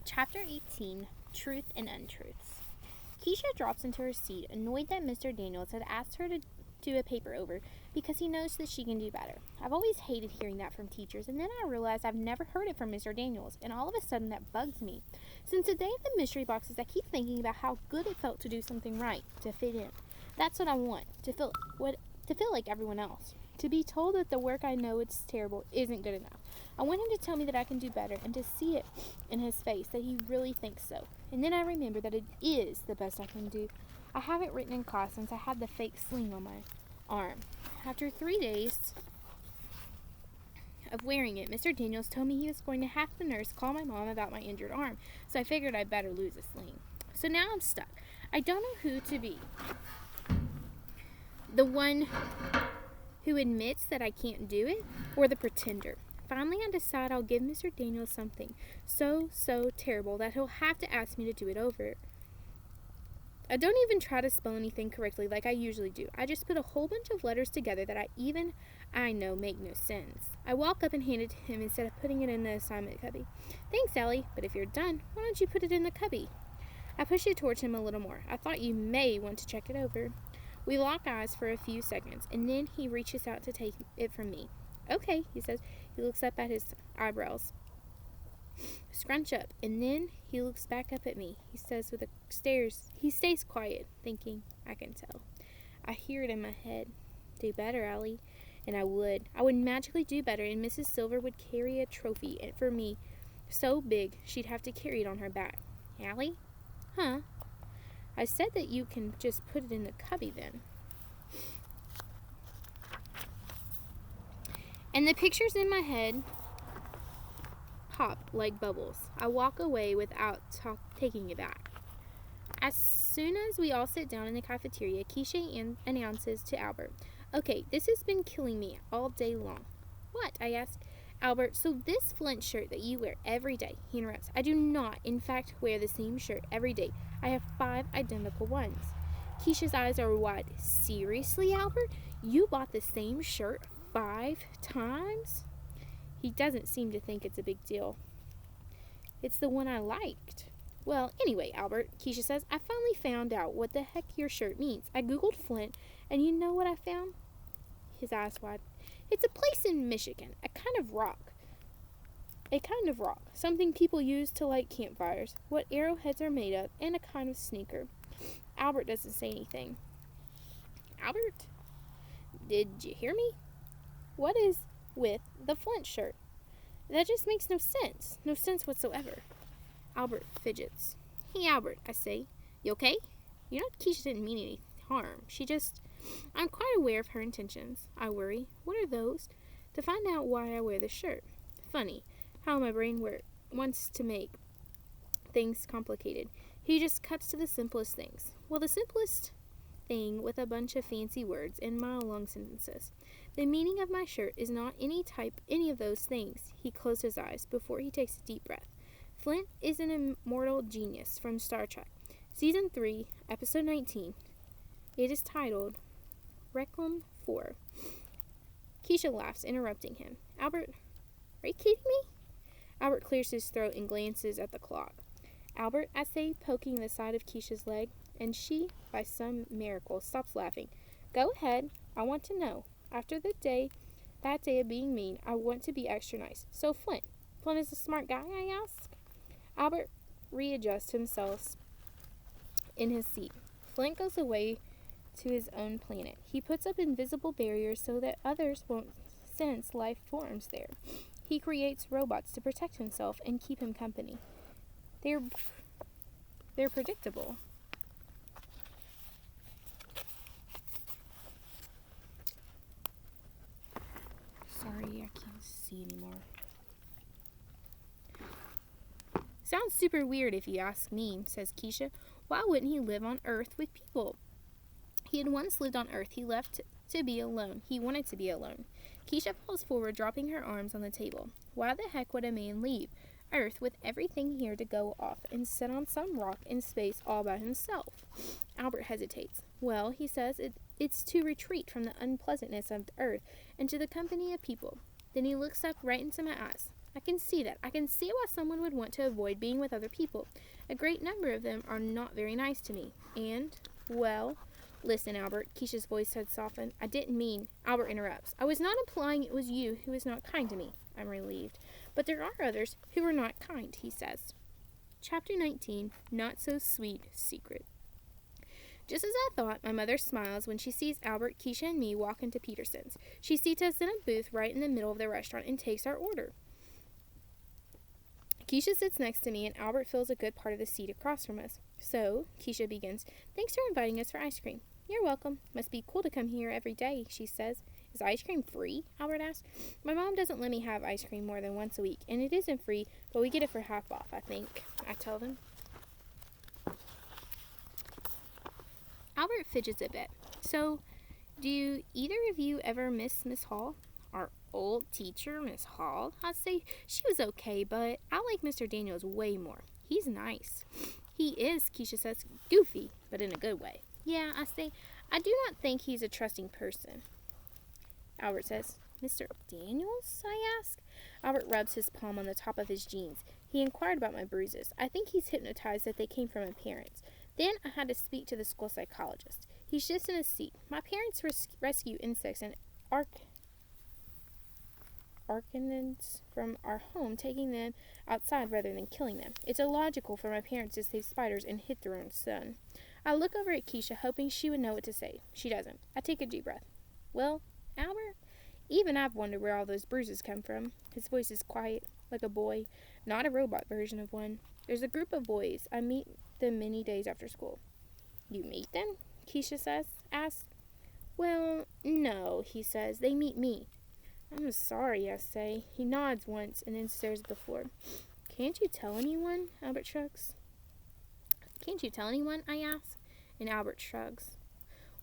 Chapter 18, Truth and Untruths. Keisha drops into her seat, annoyed that Mr. Daniels had asked her to do a paper over because he knows that she can do better. I've always hated hearing that from teachers, and then I realized I've never heard it from Mr. Daniels, and all of a sudden that bugs me. Since the day of the mystery boxes, I keep thinking about how good it felt to do something right, to fit in. That's what I want, to feel like everyone else. To be told that the work I know it's terrible isn't good enough. I want him to tell me that I can do better and to see it in his face that he really thinks so. And then I remember that it is the best I can do. I haven't written in class since I had the fake sling on my arm. After 3 days of wearing it, Mr. Daniels told me he was going to have the nurse call my mom about my injured arm, so I figured I'd better lose the sling. So now I'm stuck. I don't know who to be. The one who admits that I can't do it, or the pretender. Finally, I decide I'll give Mr. Daniels something so terrible that he'll have to ask me to do it over. I don't even try to spell anything correctly like I usually do. I just put a whole bunch of letters together that I know make no sense. I walk up and hand it to him instead of putting it in the assignment cubby. Thanks, Ellie, but if you're done, why don't you put it in the cubby? I push it towards him a little more. I thought you may want to check it over. We lock eyes for a few seconds, and then he reaches out to take it from me. Okay, he says. He looks up at his eyebrows. Scrunch up, and then he looks back up at me. He says with a stares. He stays quiet, thinking, I can tell. I hear it in my head. Do better, Ellie. And I would. I would magically do better, and Mrs. Silver would carry a trophy for me so big she'd have to carry it on her back. Ellie? Huh? I said that you can just put it in the cubby then. And the pictures in my head pop like bubbles. I walk away without taking it back. As soon as we all sit down in the cafeteria, Keisha announces to Albert, Okay, this has been killing me all day long. What? I ask. Albert, so this Flint shirt that you wear every day, he interrupts. I do not, in fact, wear the same shirt every day. I have 5 identical ones. Keisha's eyes are wide. Seriously, Albert? You bought the same shirt 5 times? He doesn't seem to think it's a big deal. It's the one I liked. Well, anyway, Albert, Keisha says, I finally found out what the heck your shirt means. I googled Flint, and you know what I found? His eyes wide. It's a place in Michigan, a kind of rock. Something people use to light campfires, what arrowheads are made of, and a kind of sneaker. Albert doesn't say anything. Albert, did you hear me? What is with the Flint shirt? That just makes no sense. No sense whatsoever. Albert fidgets. Hey, Albert, I say. You okay? You know Keisha didn't mean any harm. I'm quite aware of her intentions. I worry. What are those? To find out why I wear this shirt. Funny how my brain wants to make things complicated. He just cuts to the simplest things. Well, the simplest thing with a bunch of fancy words and mile-long sentences. The meaning of my shirt is not any of those things. He closed his eyes before he takes a deep breath. Flint is an immortal genius from Star Trek. Season 3, Episode 19. It is titled Requiem 4. Keisha laughs, interrupting him. Albert, are you kidding me? Albert clears his throat and glances at the clock. Albert, I say, poking the side of Keisha's leg, and she, by some miracle, stops laughing. Go ahead. I want to know. After that day of being mean, I want to be extra nice. So Flint is a smart guy, I ask? Albert readjusts himself in his seat. Flint goes away to his own planet. He puts up invisible barriers so that others won't sense life forms there. He creates robots to protect himself and keep him company. They're predictable. Sorry, I can't see anymore. Sounds super weird if you ask me, says Keisha. Why wouldn't he live on Earth with people? He had once lived on Earth. He left to be alone. He wanted to be alone. Keisha falls forward, dropping her arms on the table. Why the heck would a man leave Earth with everything here to go off and sit on some rock in space all by himself? Albert hesitates. Well, he says, it's to retreat from the unpleasantness of Earth and to the company of people. Then he looks up right into my eyes. I can see that. I can see why someone would want to avoid being with other people. A great number of them are not very nice to me. And, well, listen, Albert, Keisha's voice had softened. I didn't mean, Albert interrupts. I was not implying it was you who was not kind to me. I'm relieved. But there are others who are not kind, he says. Chapter 19, Not So Sweet Secret. Just as I thought, my mother smiles when she sees Albert, Keisha, and me walk into Peterson's. She seats us in a booth right in the middle of the restaurant and takes our order. Keisha sits next to me, and Albert fills a good part of the seat across from us. So, Keisha begins, Thanks for inviting us for ice cream. You're welcome. Must be cool to come here every day, she says. Is ice cream free? Albert asks. My mom doesn't let me have ice cream more than once a week, and it isn't free, but we get it for half off, I think, I tell them. Albert fidgets a bit. So, do either of you ever miss Miss Hall? Our old teacher, Miss Hall? I'd say she was okay, but I like Mr. Daniels way more. He's nice. He is, Keisha says, goofy, but in a good way. Yeah, I say, I do not think he's a trusting person. Albert says, Mr. Daniels? I ask. Albert rubs his palm on the top of his jeans. He inquired about my bruises. I think he's hypnotized that they came from my parents. Then I had to speak to the school psychologist. He shifts in his seat. My parents rescue insects and arachnids from our home, taking them outside rather than killing them. It's illogical for my parents to save spiders and hit their own son. I look over at Keisha, hoping she would know what to say. She doesn't. I take a deep breath. Well, Albert, even I've wondered where all those bruises come from. His voice is quiet, like a boy, not a robot version of one. There's a group of boys. I meet them many days after school. You meet them? Keisha asks. Well, no, he says. They meet me. I'm sorry, I say. He nods once and then stares at the floor. Can't you tell anyone? Albert shrugs. Can't you tell anyone? I ask. And Albert shrugs.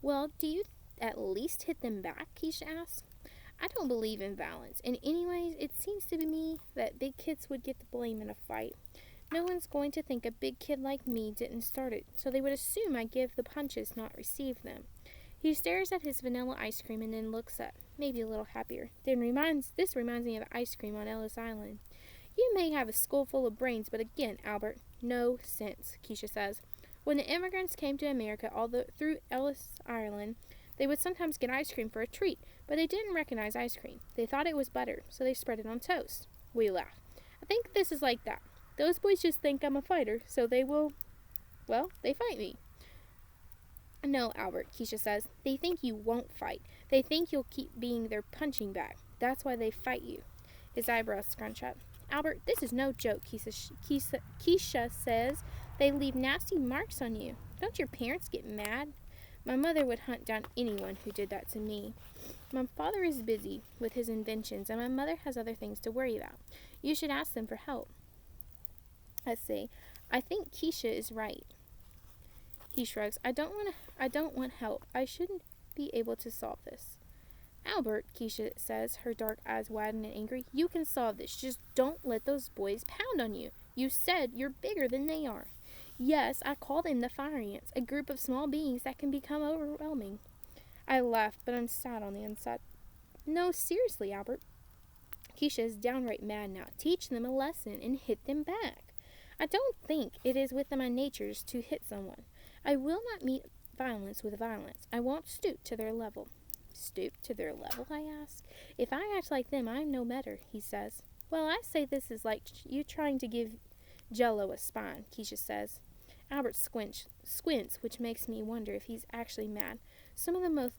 Well, do you at least hit them back? Keisha asks. I don't believe in violence. And anyways, it seems to me that big kids would get the blame in a fight. No one's going to think a big kid like me didn't start it, so they would assume I give the punches, not receive them. He stares at his vanilla ice cream and then looks up, maybe a little happier. This reminds me of the ice cream on Ellis Island. You may have a skull full of brains, but again, Albert, no sense, Keisha says. When the immigrants came to America through Ellis Island, they would sometimes get ice cream for a treat, but they didn't recognize ice cream. They thought it was butter, so they spread it on toast. We laugh. I think this is like that. Those boys just think I'm a fighter, so they fight me. No, Albert, Keisha says. They think you won't fight. They think you'll keep being their punching bag. That's why they fight you. His eyebrows scrunch up. Albert, this is no joke, Keisha says. They leave nasty marks on you. Don't your parents get mad? My mother would hunt down anyone who did that to me. My father is busy with his inventions, and my mother has other things to worry about. You should ask them for help. I say, I think Keisha is right. He shrugs. I don't want help. I shouldn't be able to solve this. Albert, Keisha says, her dark eyes widen and angry. You can solve this. Just don't let those boys pound on you. You said you're bigger than they are. Yes, I call them the fire ants, a group of small beings that can become overwhelming. I laugh, but I'm sad on the inside. No, seriously, Albert. Keisha is downright mad now. Teach them a lesson and hit them back. I don't think it is within my natures to hit someone. I will not meet violence with violence. I won't stoop to their level. Stoop to their level, I ask. If I act like them, I'm no better, he says. Well, I say this is like you trying to give Jello a spine, Keisha says. Albert squints, which makes me wonder if he's actually mad. Some of the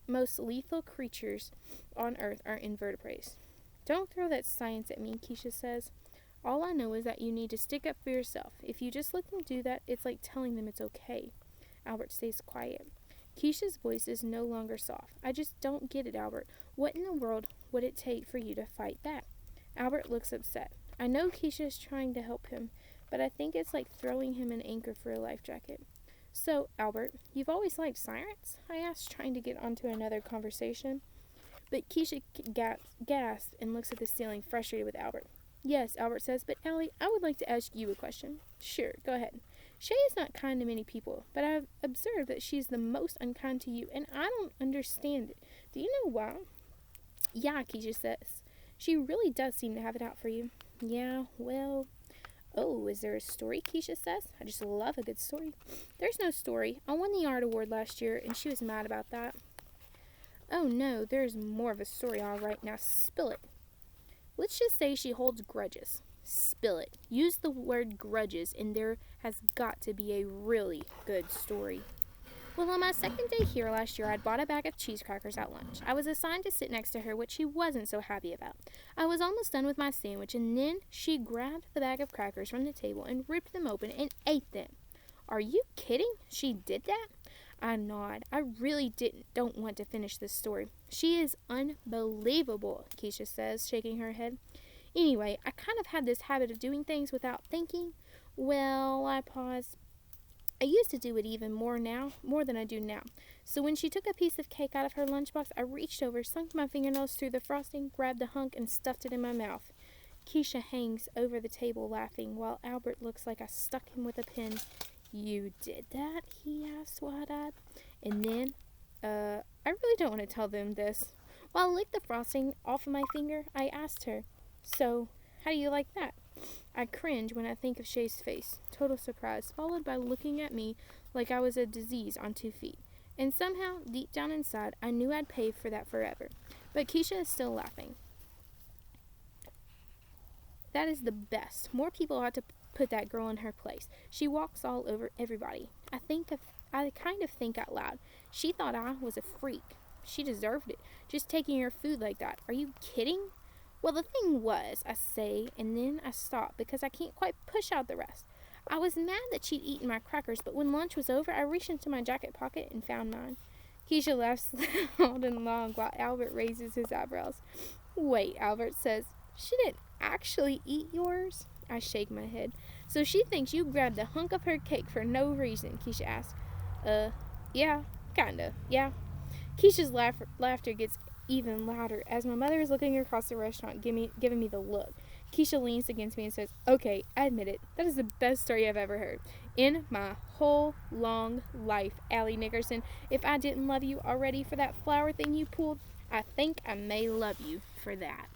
most lethal creatures on Earth are invertebrates. Don't throw that science at me, Keisha says. All I know is that you need to stick up for yourself. If you just let them do that, it's like telling them it's okay. Albert stays quiet. Keisha's voice is no longer soft. I just don't get it, Albert. What in the world would it take for you to fight back? Albert looks upset. I know Keisha is trying to help him, but I think it's like throwing him an anchor for a life jacket. So, Albert, you've always liked science? I asked, trying to get onto another conversation. But Keisha gasps and looks at the ceiling, frustrated with Albert. Yes, Albert says, but Allie, I would like to ask you a question. Sure, go ahead. Shay is not kind to many people, but I have observed that she's the most unkind to you, and I don't understand it. Do you know why? Yeah, Keisha says. She really does seem to have it out for you. Yeah, well, oh, is there a story? Keisha says. I just love a good story. There's no story. I won the art award last year, and she was mad about that. Oh no, there's more of a story, all right. Now spill it. Let's just say she holds grudges. Spill it. Use the word grudges, and there has got to be a really good story. Well, on my second day here last year, I'd bought a bag of cheese crackers at lunch. I was assigned to sit next to her, which she wasn't so happy about. I was almost done with my sandwich, and then she grabbed the bag of crackers from the table and ripped them open and ate them. Are you kidding? She did that? I nod. I really don't want to finish this story. She is unbelievable, Keisha says, shaking her head. Anyway, I kind of had this habit of doing things without thinking. Well, I pause. I used to do it even more than I do now. So when she took a piece of cake out of her lunchbox, I reached over, sunk my fingernails through the frosting, grabbed the hunk, and stuffed it in my mouth. Keisha hangs over the table laughing, while Albert looks like I stuck him with a pin. You did that? He asked wide-eyed. And then, I really don't want to tell them this. While I licked the frosting off of my finger, I asked her, so, how do you like that? I cringe when I think of Shay's face, total surprise, followed by looking at me like I was a disease on 2 feet. And somehow, deep down inside, I knew I'd pay for that forever. But Keisha is still laughing. That is the best. More people ought to put that girl in her place. She walks all over everybody. I kind of think out loud. She thought I was a freak. She deserved it. Just taking her food like that. Are you kidding? Well, the thing was, I say, and then I stop because I can't quite push out the rest. I was mad that she'd eaten my crackers, but when lunch was over, I reached into my jacket pocket and found mine. Keisha laughs loud and long while Albert raises his eyebrows. Wait, Albert says, she didn't actually eat yours? I shake my head. So she thinks you grabbed a hunk of her cake for no reason, Keisha asks. Yeah, kinda, yeah. Keisha's laughter gets even louder as my mother is looking across the restaurant, giving me the look. Keisha leans against me and says, okay, I admit it. That is the best story I've ever heard. In my whole long life, Allie Nickerson, if I didn't love you already for that flower thing you pulled, I think I may love you for that.